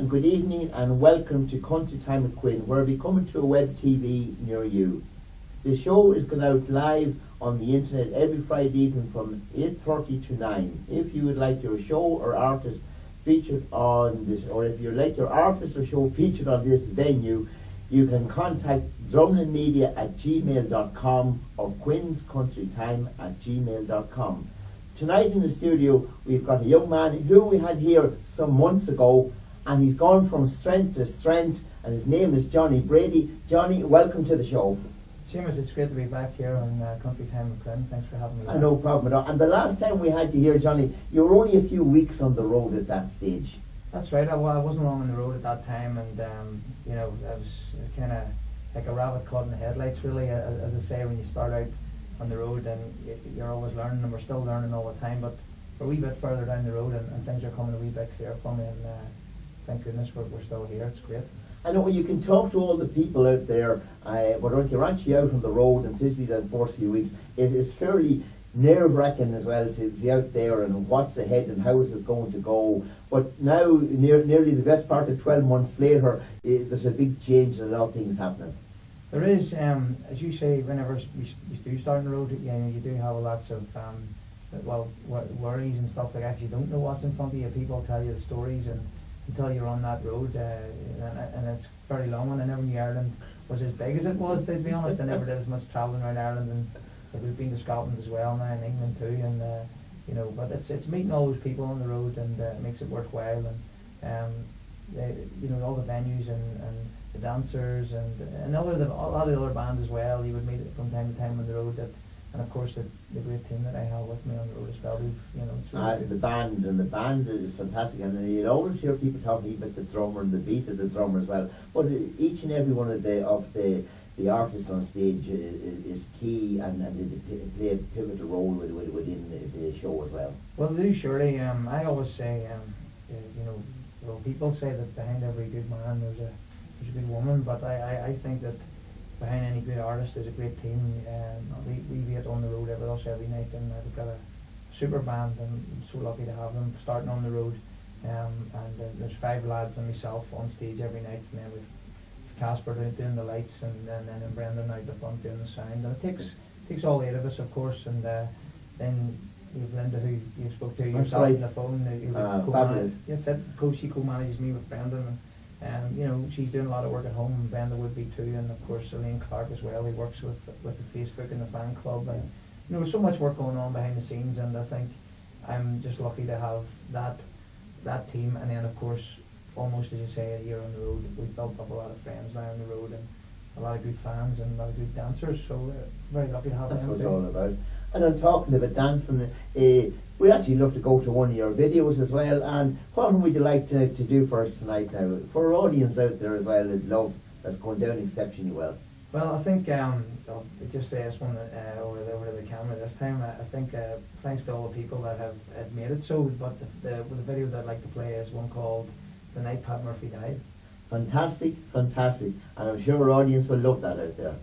and good evening and welcome to Country Time with Quinn, where we're coming to a web TV near you. The show is going out live on the internet every Friday evening from 8:30 to 9. If you would like your show or artist featured on this, or if you'd like your artist or show featured on this venue, you can contact drumlinmedia@gmail.com or quinnscountrytime@gmail.com. Tonight in the studio we've got a young man who we had here some months ago, and he's gone from strength to strength, and his name is Johnny Brady. Johnny, welcome to the show. Seamus, it's great to be back here on Country Time with Quinn. Thanks for having me. No problem at all. And the last time we had you here, Johnny, you were only a few weeks on the road at that stage. That's right. I wasn't long on the road at that time, and you know, I was kind of like a rabbit caught in the headlights, really. As I say, when you start out on the road, and you're always learning, and we're still learning all the time. But we're a wee bit further down the road, and things are coming a wee bit clearer for me. And thank goodness we're still here. It's great. I know you can talk to all the people out there, but when you're actually out on the road, and particularly the first few weeks, it's fairly nerve-wracking as well to be out there and what's ahead and how is it going to go. But now, nearly the best part of 12 months later, there's a big change and a lot of things happening. There is, as you say, whenever we do start on the road, you do have lots of worries and stuff like that. You don't know what's in front of you. People tell you the stories and until you're on that road, and it's a very long one. I never knew Ireland was as big as it was, to be honest. I never did as much travelling around Ireland, and we've been to Scotland as well now, and England too, and you know, but it's meeting all those people on the road, and it makes it worthwhile, and you know, all the venues and the dancers and a lot of the other bands as well. You would meet from time to time on the road, and of course the great team that I have with me on the road as well. You know, it's really the band is fantastic, and you'll always hear people talking about the drummer and the beat of the drummer as well. But each and every one of the artists on stage is key, and they play a pivotal role within the show as well. Well, they do, surely. I always say, you know, well, people say that behind every good man there's a good woman, but I think that behind any great artist there's a great team. We get on the road with us every night, and we've got a super band, and I'm so lucky to have them starting on the road. And there's 5 lads and myself on stage every night, and then we've Casper doing the lights, and then Brendan out the front doing the sound. And it takes all 8 of us, of course, and then you've Linda, who you spoke to yourself on the phone. She co-manages me with Brendan, and you know, she's doing a lot of work at home, and Brenda would be too, and of course Elaine Clark as well. He works with the Facebook and the fan club, and you know, there's so much work going on behind the scenes, and I think I'm just lucky to have that team. And then of course, almost as you say, a year on the road, we've built up a lot of friends now on the road, and a lot of good fans and a lot of good dancers, so very lucky to have them. That's what it's all about. And I'm talking about dancing, we'd actually love to go to one of your videos as well, and what would you like to do for us tonight now? For our audience out there as well, I'd love that's going down exceptionally well. Well, I think, I'll just say this one over to the camera this time. I think thanks to all the people that have made it so, but the video that I'd like to play is one called The Night Pat Murphy Died. Fantastic, fantastic, and I'm sure our audience will love that out there.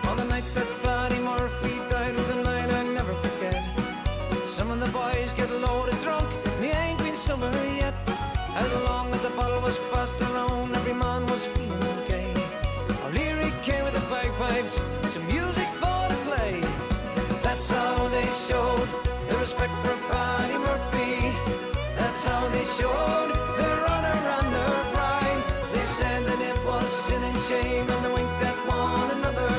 On the night that Paddy Murphy died was a night I never forget. Some of the boys get loaded drunk, and they ain't been sober yet. As long as the bottle was passed around, every man was feeling okay. O'Leary came with the bagpipes, some music for the play. That's how they showed their respect for Paddy Murphy. That's how they showed their honor and their pride. They said that it was sin and shame, and they winked at one another.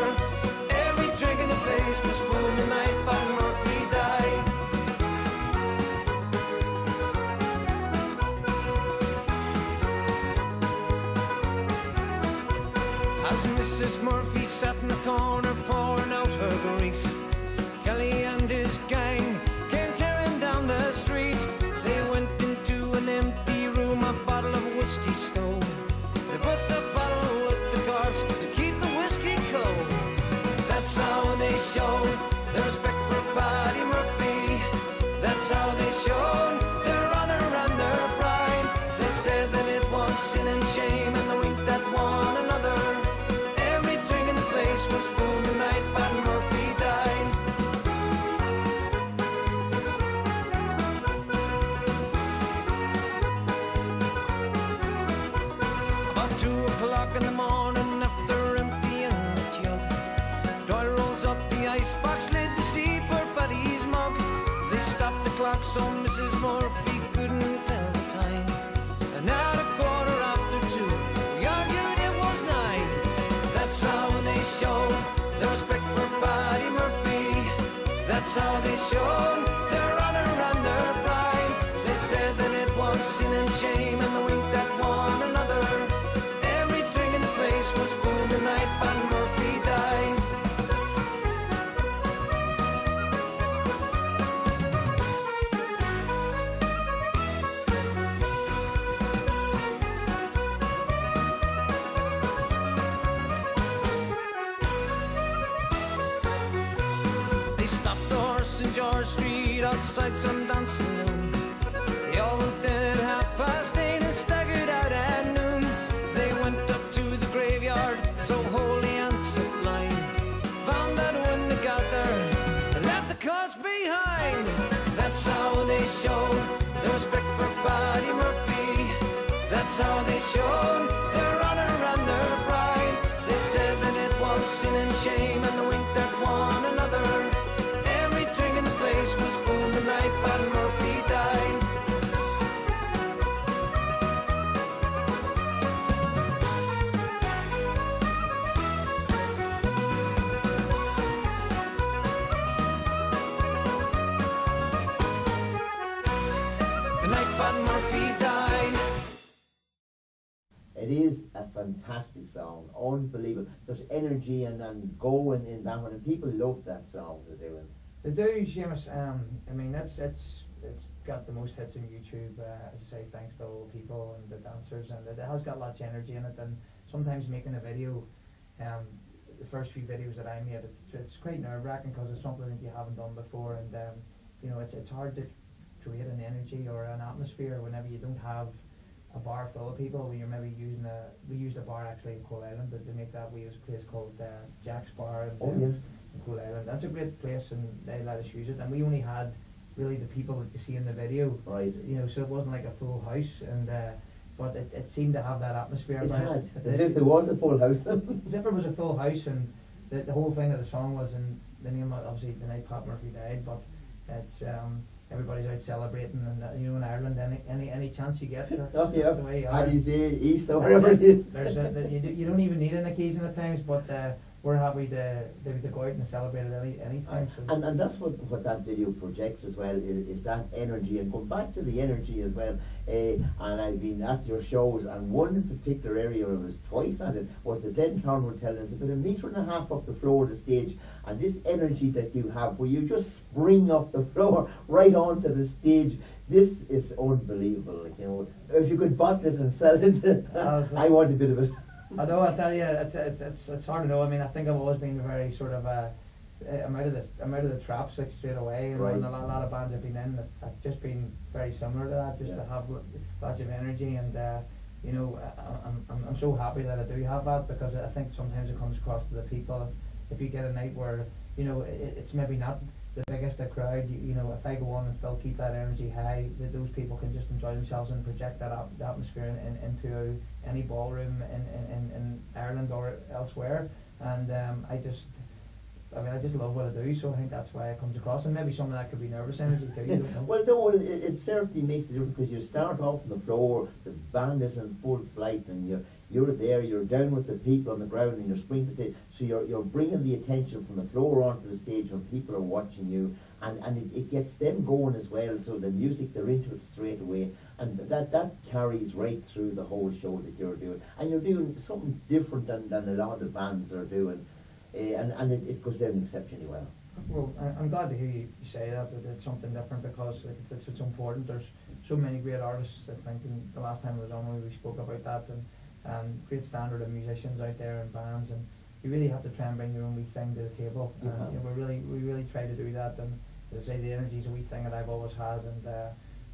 Every drink in the place was full the night Paddy Murphy died. As Mrs. Murphy sat in the corner pouring out her grief, Kelly and his gang came tearing down the street. They went into an empty room, a bottle of whiskey stole. They put the bottle with the corpse to keep the whiskey cold. That's how they showed their respect for Paddy Murphy. That's how they showed their honor and their pride. They said that it was sin and shame, and they winked at one another. Every drink in the place was full the night Paddy Murphy so Mrs. Murphy couldn't tell the time. And at 2:15, we argued it was 9. That's how they showed their respect for Paddy Murphy. That's how they showed their honor and their pride. They said that it was sin and shame, and they winked at one another. Every drink in the place was full the night Paddy Murphy died. George Street outside some dance saloon. They all went at 8:30 and staggered out at noon. They went up to the graveyard, so holy and sublime. Found that when they got there, they left the cause behind. That's how they showed their respect for Paddy Murphy. That's how they showed their honor and their pride. They said that it was sin and shame, and they winked at one another. Was full the night Paddy Murphy died. The night Paddy Murphy died. It is a fantastic song, unbelievable. There's energy and go in that one, and people love that song they're doing. They do, Seamus. I mean, it's got the most hits on YouTube. As I say, thanks to all the people and the dancers, and it has got lots of energy in it. And sometimes making a video, the first few videos that I made, it's quite nerve-wracking because it's something that you haven't done before, and you know, it's hard to create an energy or an atmosphere whenever you don't have a bar full of people. When you're maybe using we used a bar actually in Coal Island to make that. We used a place called Jack's Bar. And, yes. Cool Island. That's a great place, and they let us use it. And we only had really the people that you see in the video, right? You know, so it wasn't like a full house, and but it seemed to have that atmosphere. It about had, it. as if there was a full house. As if it was a full house, and the whole thing of the song was, and the name obviously the night Pat Murphy died, but it's everybody's out celebrating, and you know, in Ireland, any chance you get, that's the way you are. Paddy's Day, Easter, whatever it is. You don't even need an occasion at times, but we're happy to go out and celebrate it any time. So. And that's what that video projects as well, is that energy. And come back to the energy as well, and I've been at your shows, and one particular area where I was twice at it was the Glencairn Hotel. It's about 1.5 meters up the floor of the stage, and this energy that you have where you just spring off the floor right onto the stage, this is unbelievable. Like, you know, if you could bottle it and sell it, I want a bit of it. I know, I tell you, it's hard to know. I mean, I think I've always been very sort of I'm out of the traps like straight away, and right. A lot of bands I've been in, I've just been very similar to that, just to have lots of energy, and you know, I'm so happy that I do have that, because I think sometimes it comes across to the people. If you get a night where, you know, it's maybe not the biggest crowd, you know, if I go on and still keep that energy high, that those people can just enjoy themselves and project that atmosphere into any ballroom in Ireland or elsewhere. And I just love what I do, so I think that's why it comes across. And maybe some of that could be nervous energy too. You don't know. Well, no, it certainly makes a difference, because you start off on the floor, the band is in full flight, and you're there, you're down with the people on the ground, and you're springing to the stage. So you're bringing the attention from the floor onto the stage when people are watching you, and it gets them going as well. So the music, they're into it straight away, and that carries right through the whole show that you're doing. And you're doing something different than a lot of the bands are doing, and it goes down exceptionally well. Well, I'm glad to hear you say that it's something different, because it's important. There's so many great artists. I think the last time I was on, we spoke about that, and great standard of musicians out there and bands, and you really have to try and bring your own wee thing to the table. You know, we really try to do that, and as I say, the energy is a wee thing that I've always had, and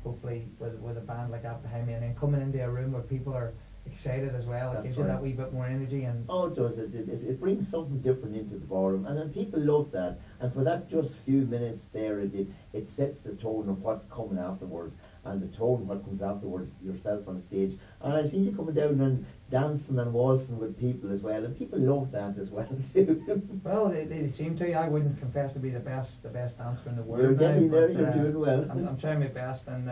hopefully with a band like that behind me, and then coming into a room where people are excited as well, it gives you that wee bit more energy. And it does. It brings something different into the ballroom, and then people love that. And for that just few minutes there, it sets the tone of what's coming afterwards. and the tone what comes afterwards, yourself on stage. And I see you coming down and dancing and waltzing with people as well, and people love that as well too. Well, they seem to. I wouldn't confess to be the best dancer in the world. You're getting now, there, but, you're doing well. I'm trying my best, and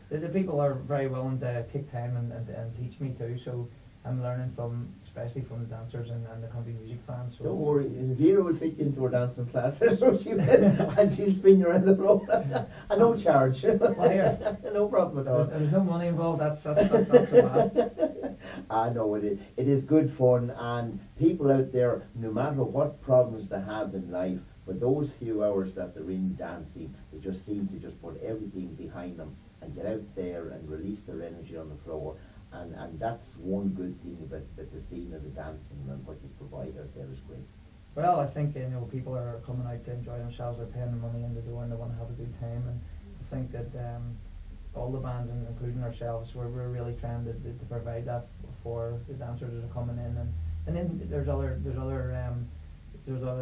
the people are very willing to take time and teach me too. So I'm learning especially from the dancers and the country music fans. So don't worry, Vera will fit you into her dancing class, so and she'll spin you around the floor. And no charge. No problem at all. There's no money involved. That's not so bad. I know it is good fun, and people out there, no matter what problems they have in life, for those few hours that they're in dancing, they just seem to just put everything behind them and get out there and release their energy on the floor. And that's one good thing about the scene of the dancing and what you provide out there is great. Well, I think people are coming out to enjoy themselves. They're paying the money in the door and they want to have a good time. And I think that all the bands, including ourselves, we're really trying to provide that for the dancers that are coming in. And then there's other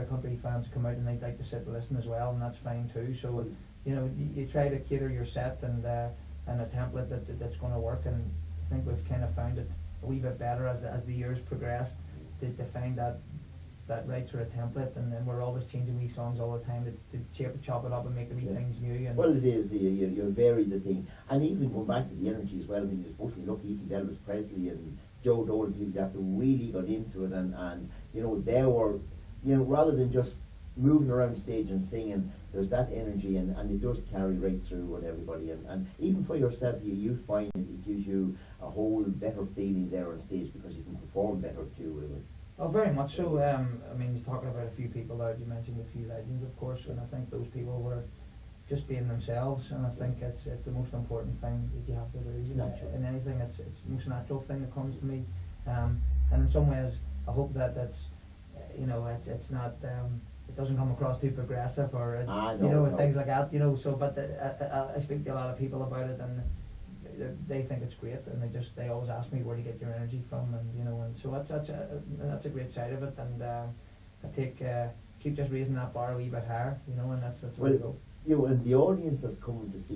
country fans come out and they'd like to sit and listen as well, and that's fine too. So you try to cater your set and a template that's going to work. And I think we've kind of found it a wee bit better as the years progressed to find that right sort of template, and then we're always changing wee songs all the time to chop it up and make the wee things new. And well, it is, you vary the thing, and even going back to the energy as well. I mean, you're supposed to be lucky even Elvis Presley and Joe Dole and people that really got into it, and they were, rather than just moving around stage and singing, there's that energy, and it does carry right through with everybody, and even for yourself, you find it gives you a whole better feeling there on stage because you can perform better too, really. Oh, very much so. I mean, you're talking about a few people there. You mentioned a few legends, of course, and I think those people were just being themselves, and I think it's the most important thing that you have to do. In anything, it's the most natural thing that comes to me, and in some ways, I hope that's it's not. It doesn't come across too progressive or things like that. So, but I speak to a lot of people about it, and they think it's great, and they always ask me where do you get your energy from, and so that's a great side of it, and I keep just raising that bar a wee bit higher, and that's where we go. And the audience that's coming to see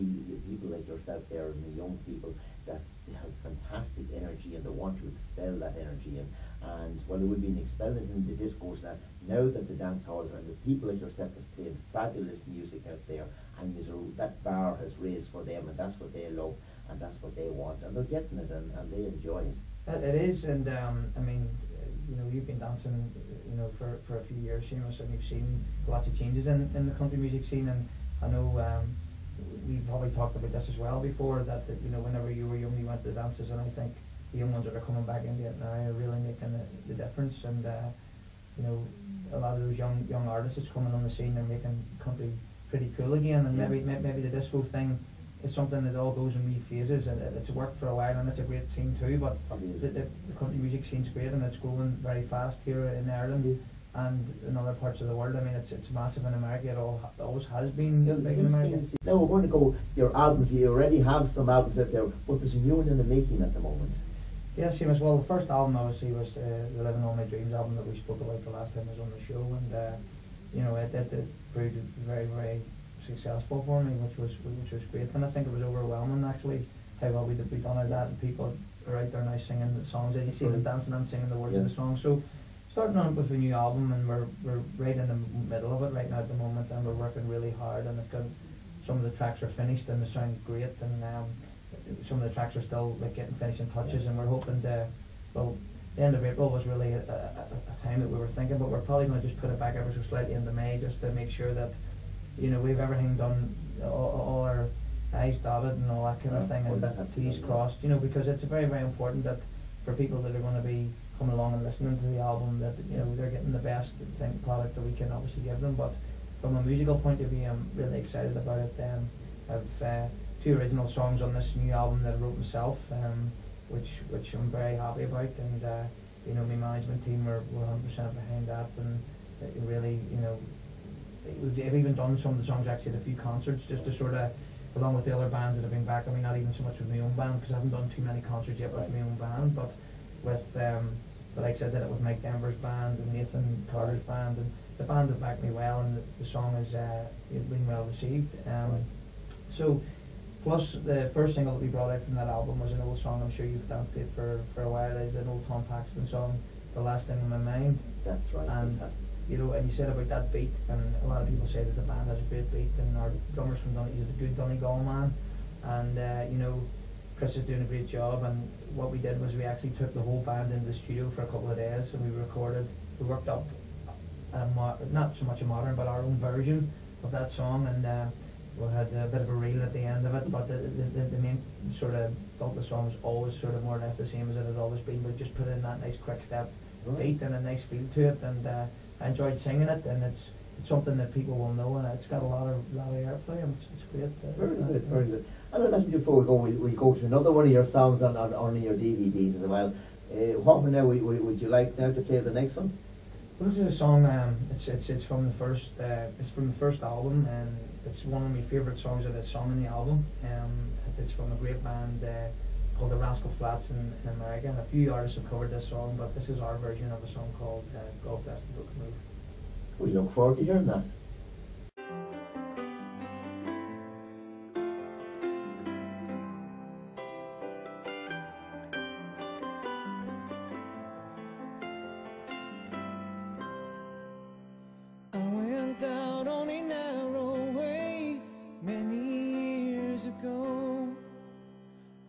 people like yourself there, and the young people that they have fantastic energy and they want to expel that energy, and well, there will be an expelling in the discourse now that the dance halls and the people like yourself have played fabulous music out there, and that bar has raised for them, and that's what they love, and that's what they want, and they're getting it, and they enjoy it. It is, and I mean, you've been dancing, for a few years, Seamus, and you've seen lots of changes in the country music scene, and I know we've probably talked about this as well before, that whenever you were young you went to the dances, and I think the young ones that are coming back into it now are really making the difference, and a lot of those young artists that's coming on the scene are making country pretty cool again, and maybe the disco thing is something that all goes in wee phases, and it's worked for a while, and it's a great scene too, but the country music scene's great, and it's growing very fast here in Ireland and in other parts of the world. I mean, it's massive in America. It always has been big in America. Now we're going to go your albums. You already have some albums out there, but there's a new one in the making at the moment. Yes, Seamus. Well, the first album obviously was the Living All My Dreams album that we spoke about the last time I was on the show, and it proved very, very successful for me, which was great, and I think it was overwhelming actually how well we'd done at that, and people are out there now singing the songs, and you see them dancing and singing the words of the song. So starting on with a new album, and we're right in the middle of it right now at the moment, and we're working really hard, and some of the tracks are finished and they sound great, and some of the tracks are still getting finishing touches, and we're hoping the end of April was really a time that we were thinking, but we're probably going to just put it back ever so slightly into May, just to make sure that we've everything done, all our I's dotted and all that kind of thing, and T's crossed, because it's very, very important that for people that are going to be coming along and listening to the album, that they're getting the best product that we can obviously give them. But from a musical point of view, I'm really excited about it. I've 2 original songs on this new album that I wrote myself, which I'm very happy about, and my management team were 100% behind that, and it really, I've even done some of the songs actually at a few concerts, just to sort of, along with the other bands that have been back. I mean, not even so much with my own band, because I haven't done too many concerts yet with my own band, but with like I said, I did it with Mike Denver's band and Nathan Carter's band, and the band have backed me well, and the song has been well received. So Plus, the first single that we brought out from that album was an old song. I'm sure you've danced to it for a while. It's an old Tom Paxton song, "The Last Thing on My Mind." That's right. And you know, and you said about that beat, and a lot of people say that the band has a great beat, and our drummer's from Donegal, he's a good Donegal man, and you know, Chris is doing a great job. And what we did was we actually took the whole band into the studio for a couple of days, and we recorded. We worked up not so much a modern, but our own version of that song, and we had a bit of a reel at the end of it. But the main sort of thought the song was always sort of more or less the same as it had always been, but just put in that nice quick step beat and a nice feel to it, and I enjoyed singing it, and it's something that people will know, and it's got a lot of airplay, and it's great. Very good, very good. And that's before we go, we go to another one of your songs on your DVDs as well. What one now would you like now to play the next one? Well, this is a song. It's from the first. It's from the first album, and it's one of my favourite songs that is sung in the album. It's from a great band called the Rascal Flatts in America, and a few artists have covered this song, but this is our version of a song called "God Bless the Broken Road." We look forward to hearing that. I went down on a narrow way many years ago,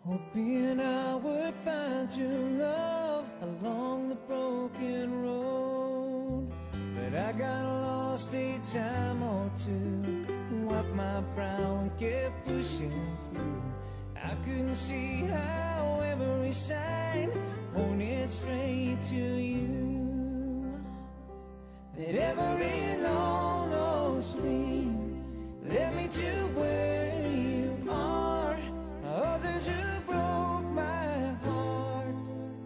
hoping I would find true love along the broken road. But I got lost a time or two, wiped my brow and kept pushing through. I couldn't see how every sign pointed straight to you. That every long, long stream led me to where you are. Others who broke my heart,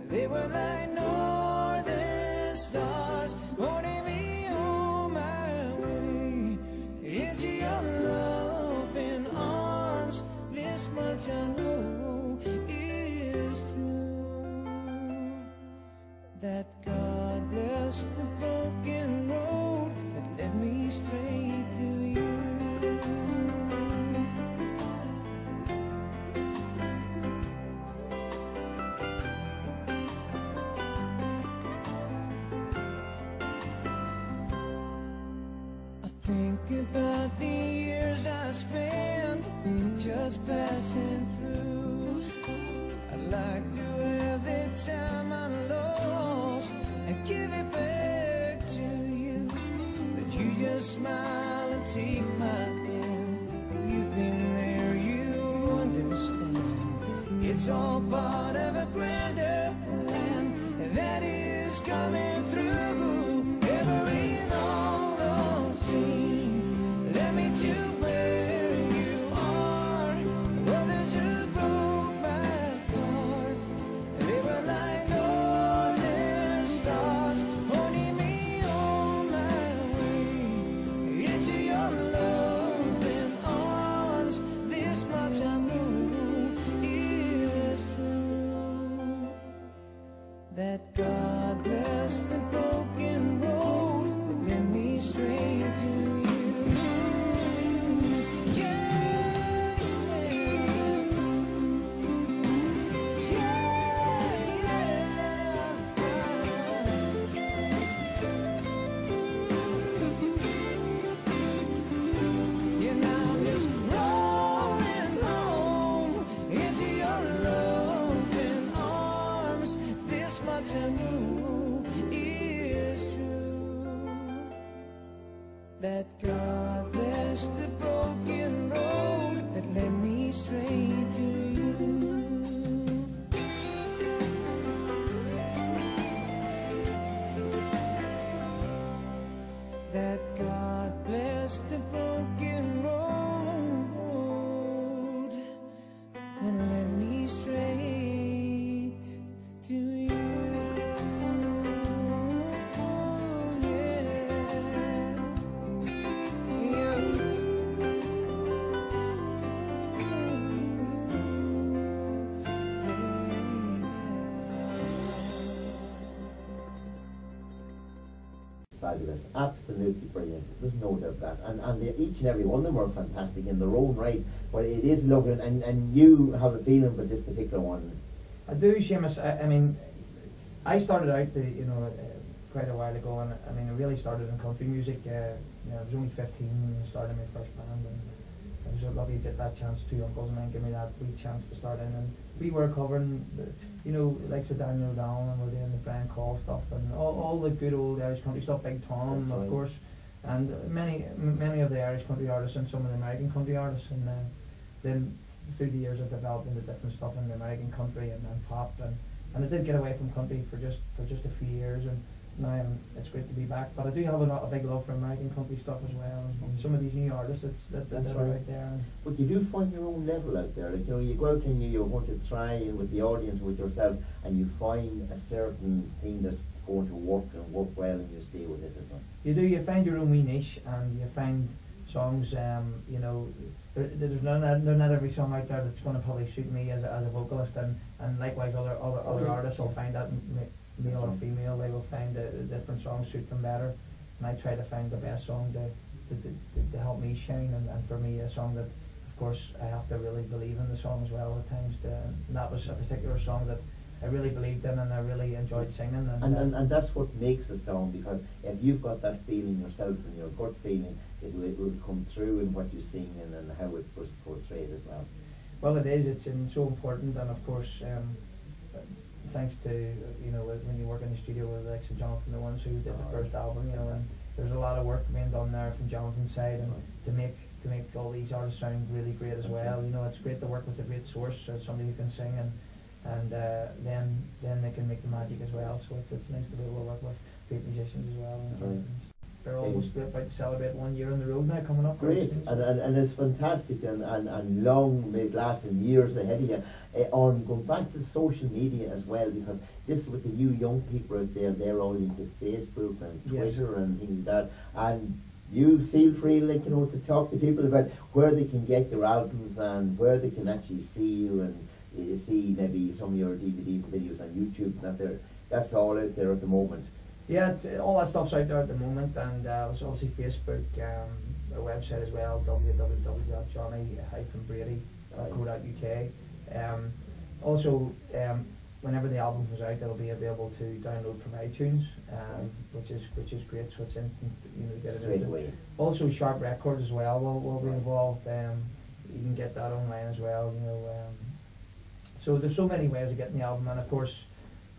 they were like northern stars, pointing me on my way into your loving arms. This much I know is true, that God bless the broken road that led me straight to you. I think about the years I spent just passing through. I'd like to have the time I lost and give it back to you, but you just smile and take my hand. You've been there, you understand. It's all part of a grander plan that is coming through. Every long, long stream led me to where you are. Others who broke my heart, they were like northern stars, pointing me on my way into your loving arms. This much I know is true, that God bless the broken road that led me straight to you. Yeah, yeah, now I'm just rolling home into your loving arms. This much I know is true, that God bless the broken road that led me straight to you. That God bless the broken road and led me straight to you. Yeah. Fabulous, absolutely brilliant. There's no doubt that, and each and every one of them are fantastic in their own right. But it is lovely, and you have a feeling for this particular one. I do, Seamus. I mean, I started out, quite a while ago, and I mean, I really started in country music. I was only 15 when I started my first band, and I was so lucky to get that chance. Two uncles of mine gave me that wee chance to start in, and we were covering, like Daniel O'Donnell, and we're doing the Brian Call stuff, and all the good old Irish country stuff, Big Tom, That's of right. course, and many of the Irish country artists and some of the American country artists, and then through the years I've developed into different stuff in the American country and pop, and I did get away from country for just a few years, and now it's great to be back. But I do have a big love for American country stuff as well, and some of these new artists that are right. out there. But you do find your own level out there. Like, you go out and you want to try and with the audience, with yourself, and you find a certain thing that's going to work well, and you stay with it as well. You do. You find your own wee niche, and you find songs. There's not every song out there that's going to probably suit me as a vocalist, and likewise other artists will find that male or female, they will find the different songs suit them better, and I try to find the best song to help me shine, and for me a song that, of course, I have to really believe in the song as well at times, and that was a particular song that I really believed in and I really enjoyed singing. And that's what makes a song, because if you've got that feeling yourself and your gut feeling, it will come through in what you sing and how it was portrayed as well. Well, it is. It's so important, and of course, thanks to when you work in the studio with the likes of Jonathan, the ones who did the first album, and there's a lot of work being done there from Jonathan's side, and to make all these artists sound really great as well. It's great to work with a great source, somebody who can sing, and then they can make the magic as well. So it's nice to be able to work with great musicians as well. And they're almost about to celebrate 1 year on the road now coming up. Great, and it's fantastic, and long may it last, and years ahead of you. On going back to social media as well, because this is with the new young people out there, they're all into Facebook and Twitter and things like that, and you feel free, to talk to people about where they can get your albums and where they can actually see you and see maybe some of your DVDs and videos on YouTube. That's all out there at the moment. Yeah, all that stuff's out there at the moment, and it's obviously Facebook, a website as well, www.johnny-brady.co.uk. Also, whenever the album comes out, it'll be available to download from iTunes, which is great. So it's instant, get it straight instant. away. Also, Sharp Records as well will be involved. You can get that online as well. So there's so many ways of getting the album, and of course,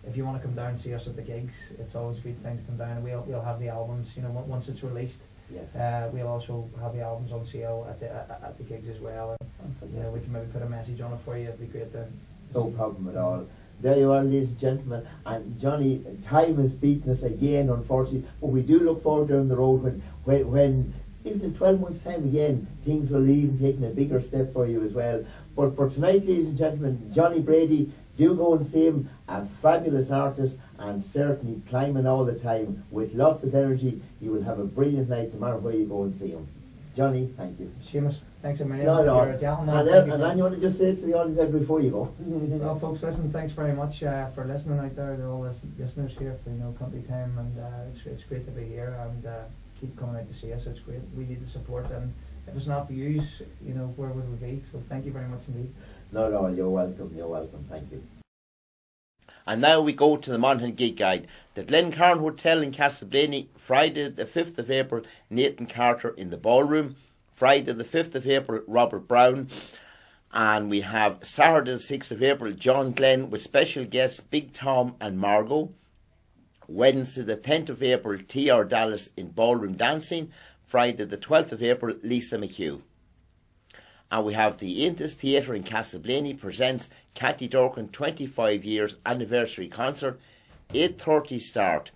if you want to come down and see us at the gigs, it's always a good thing to come down, and we'll have the albums. Once it's released, yes. We'll also have the albums on sale at the gigs as well. And, we can maybe put a message on it for you. It'd be great to. No problem at all. There you are, ladies and gentlemen. And Johnny, time has beaten us again, unfortunately. But we do look forward down the road when even in 12 months' time again, things will even taking a bigger step for you as well. But for tonight, ladies and gentlemen, Johnny Brady, do go and see him, a fabulous artist, and certainly climbing all the time with lots of energy. You will have a brilliant night no matter where you go and see him. Johnny, thank you. Seamus, thanks a million. No. You're a gentleman. And you want to just say it to the audience before you go? Well, folks, listen, thanks very much for listening out there to all the listeners here for Country Time, and it's great to be here, and keep coming out to see us. It's great. We need the support, and if it's not for you, where would we be? So thank you very much indeed. No, you're welcome. You're welcome. Thank you. And now we go to the Monaghan Gig Guide. The Glencairn Hotel in Castleblaney, Friday the 5th of April, Nathan Carter in the Ballroom. Friday the 5th of April, Robert Brown. And we have Saturday the 6th of April, John Glenn with special guests Big Tom and Margot. Wednesday the 10th of April, T.R. Dallas in Ballroom Dancing. Friday the 12th of April, Lisa McHugh. And we have the Intis Theatre in Castleblaney presents Cathy Dorkin 25 years anniversary concert, 8:30 start.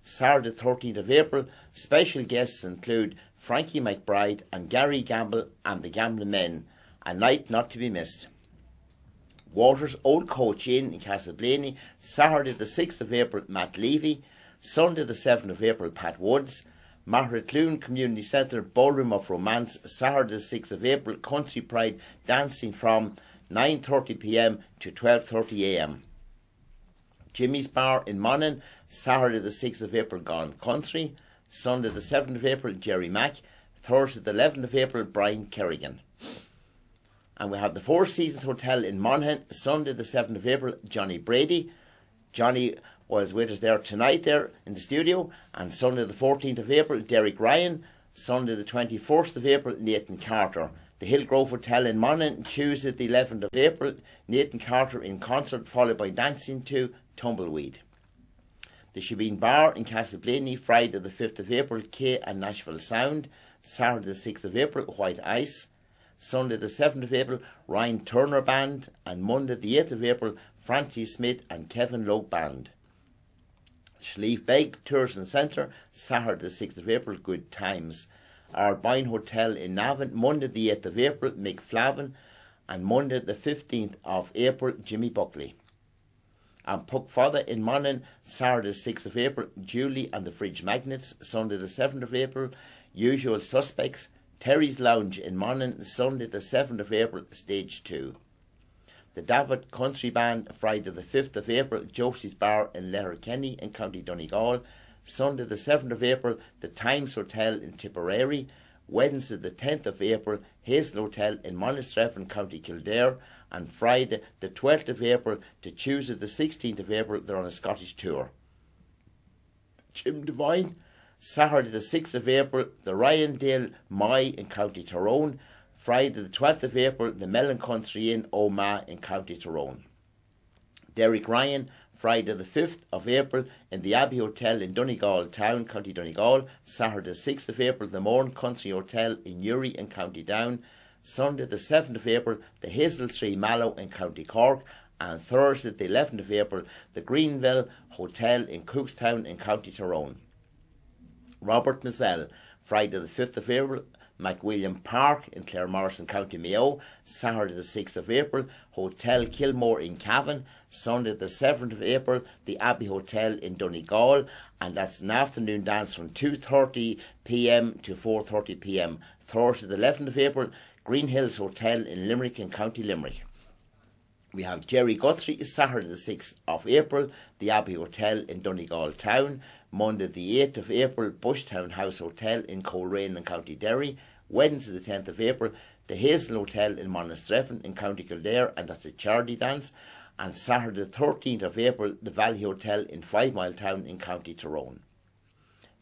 Saturday 13th of April, special guests include Frankie McBride and Gary Gamble and the Gambling Men, a night not to be missed. Walter's Old Coach Inn in Castleblaney, Saturday the 6th of April, Matt Levy. Sunday the 7th of April, Pat Woods. Mahratloon Community Centre, Ballroom of Romance, Saturday the 6th of April, Country Pride dancing from 9:30 p.m. to 12:30 a.m. Jimmy's Bar in Monaghan, Saturday the 6th of April, Gone Country. Sunday the 7th of April, Jerry Mack. Thursday the 11th of April, Brian Kerrigan. And we have the Four Seasons Hotel in Monaghan, Sunday the 7th of April, Johnny Brady. Johnny was with us there tonight there in the studio. And Sunday the 14th of April, Derek Ryan. Sunday the 21st of April, Nathan Carter. The Hillgrove Hotel in Monaghan, Tuesday the 11th of April, Nathan Carter in concert, followed by dancing to Tumbleweed. The Shebeen Bar in Castleblaney, Friday the 5th of April, Kay and Nashville Sound. Saturday the 6th of April, White Ice. Sunday the 7th of April, Ryan Turner Band. And Monday the 8th of April, Francie Smith and Kevin Logue Band. Schlieve Beg Tourism Centre, Saturday the 6th of April, Good Times. Arbine Hotel in Navan, Monday the 8th of April, Mick Flavin. And Monday the 15th of April, Jimmy Buckley. And Puck Fodder in Monaghan, Saturday the 6th of April, Julie and the Fridge Magnets. Sunday the 7th of April, Usual Suspects. Terry's Lounge in Monaghan, Sunday the 7th of April, Stage 2. The David Country Band, Friday the 5th of April, Josie's Bar in Letterkenny in County Donegal. Sunday the 7th of April, the Times Hotel in Tipperary. Wednesday the 10th of April, Hazel Hotel in Monastrevin, County Kildare. And Friday the 12th of April to Tuesday the 16th of April, they're on a Scottish tour. Jim Devine, Saturday the 6th of April, the Ryandale Mai in County Tyrone. Friday the 12th of April, the Mellon Country Inn Omagh in County Tyrone. Derek Ryan, Friday the 5th of April in the Abbey Hotel in Donegal Town, County Donegal. Saturday the 6th of April, the Morn Country Hotel in Uri in County Down. Sunday the 7th of April, the Hazel Tree Mallow in County Cork. And Thursday the 11th of April, the Greenville Hotel in Cookstown in County Tyrone. Robert Mazzell, Friday the 5th of April, McWilliam Park in Claremorris in County Mayo. Saturday the 6th of April, Hotel Kilmore in Cavan. Sunday the 7th of April, the Abbey Hotel in Donegal. And that's an afternoon dance from 2:30 p.m. to 4:30 p.m. Thursday the 11th of April, Green Hills Hotel in Limerick in County Limerick. We have Jerry Guthrie, Saturday the 6th of April, the Abbey Hotel in Donegal Town. Monday the 8th of April, Bushtown House Hotel in Coleraine in County Derry. Wednesday the 10th of April, the Hazel Hotel in Monastrevin in County Kildare, and that's a charity dance. And Saturday the 13th of April, the Valley Hotel in 5 Mile Town in County Tyrone.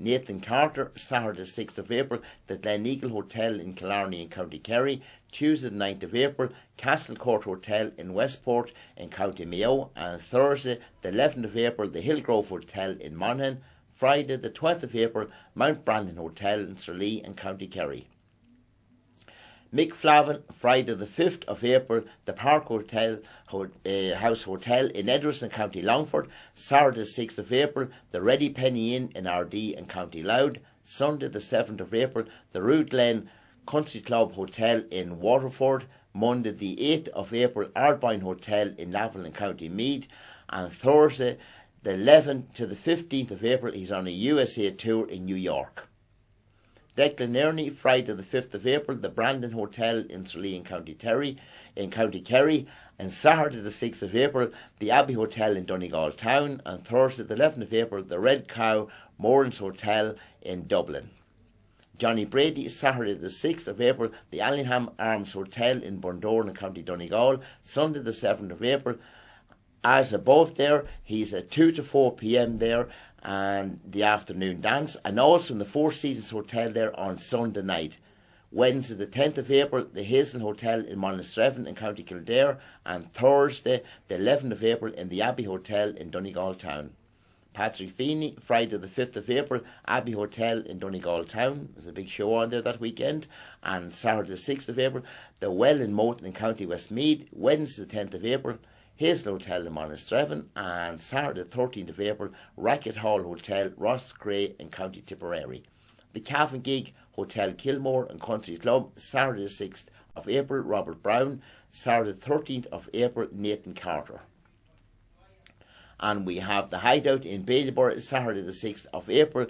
Nathan Carter, Saturday the 6th of April, the Glen Eagle Hotel in Killarney in County Kerry. Tuesday the 9th of April, Castle Court Hotel in Westport in County Mayo. And Thursday the 11th of April, the Hillgrove Hotel in Monaghan. Friday the 12th of April, Mount Brandon Hotel in Tralee in County Kerry. Mick Flavin, Friday the 5th of April, the Park Hotel House Hotel in Edwards in County Longford. Saturday the 6th of April, the Ready Penny Inn in Ardee in County Louth. Sunday the 7th of April, the Rue Glen Country Club Hotel in Waterford. Monday the 8th of April, Ardbine Hotel in Navan in County Meath. And Thursday the 11th to the 15th of April, he's on a USA tour in New York. Declan Ernie, Friday the 5th of April, the Brandon Hotel in Tralee in County Kerry. And Saturday the 6th of April, the Abbey Hotel in Donegal Town. And Thursday the 11th of April, the Red Cow Moorings Hotel in Dublin. Johnny Brady, Saturday the 6th of April, the Allingham Arms Hotel in Bundoran in County Donegal. Sunday the 7th of April, as above there, he's at 2 to 4 p.m. there, and the afternoon dance, and also in the Four Seasons Hotel there on Sunday night. Wednesday the 10th of April, the Hazel Hotel in Monastrevin in County Kildare. And Thursday the 11th of April in the Abbey Hotel in Donegal Town. Patrick Feeney, Friday the 5th of April, Abbey Hotel in Donegal Town. There's a big show on there that weekend. And Saturday the 6th of April, the Well in Moulton in County Westmeath. Wednesday the 10th of April, Hazel Hotel in Monastrevin. And Saturday the 13th of April, Racket Hall Hotel, Ross Cray in County Tipperary. The Cavan Gig Hotel Kilmore and Country Club, Saturday the 6th of April, Robert Brown. Saturday the 13th of April, Nathan Carter. And we have the Hideout in Baileyborough, Saturday the 6th of April,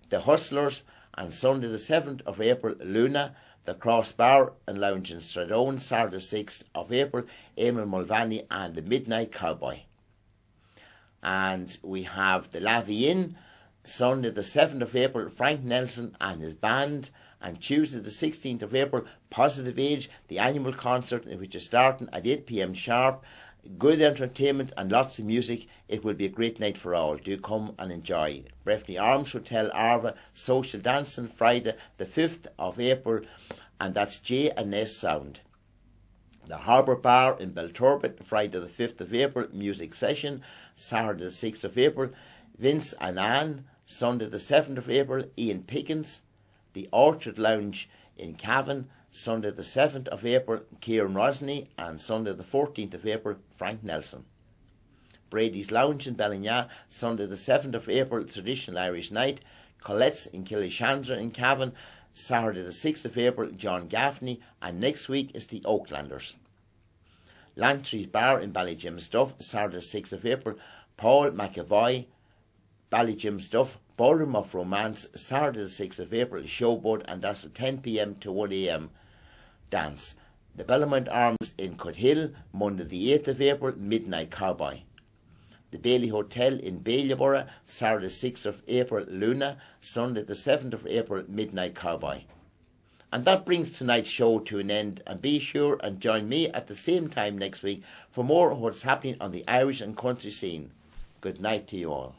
the Hustlers. And Sunday the 7th of April, Luna. The Crossbar and Lounge in Stradone, Saturday the 6th of April, Eamon Mulvaney and the Midnight Cowboy. And we have the Lavie Inn, Sunday the 7th of April, Frank Nelson and his band. And Tuesday the 16th of April, Positive Age, the annual concert, which is starting at 8 p.m. sharp. Good entertainment and lots of music. It will be a great night for all. Do come and enjoy. Breffni Arms Hotel, Arva, social dancing Friday the 5th of April, and that's J and S Sound. The Harbour Bar in Belturbet, Friday the 5th of April, music session. Saturday the 6th of April, Vince and Anne. Sunday the 7th of April, Ian Pickens. The Orchard Lounge in Cavan, Sunday the 7th of April, Kieran Rosney, and Sunday the 14th of April, Frank Nelson. Brady's Lounge in Ballinya, Sunday the 7th of April, Traditional Irish Night. Colette's in Killishandra in Cavan, Saturday the 6th of April, John Gaffney, and next week is the Oaklanders. Lantry's Bar in Ballygymstuff, Saturday the 6th of April, Paul McAvoy, Ballygymstuff. Ballroom of Romance, Saturday the 6th of April, Showboat, and that's from 10 p.m. to 1 a.m. dance. The Bellamont Arms in Cuthill, Monday the 8th of April, Midnight Cowboy. The Bailey Hotel in Bailieborough, Saturday the 6th of April, Luna, Sunday the 7th of April, Midnight Cowboy. And that brings tonight's show to an end, and be sure and join me at the same time next week for more of what's happening on the Irish and country scene. Good night to you all.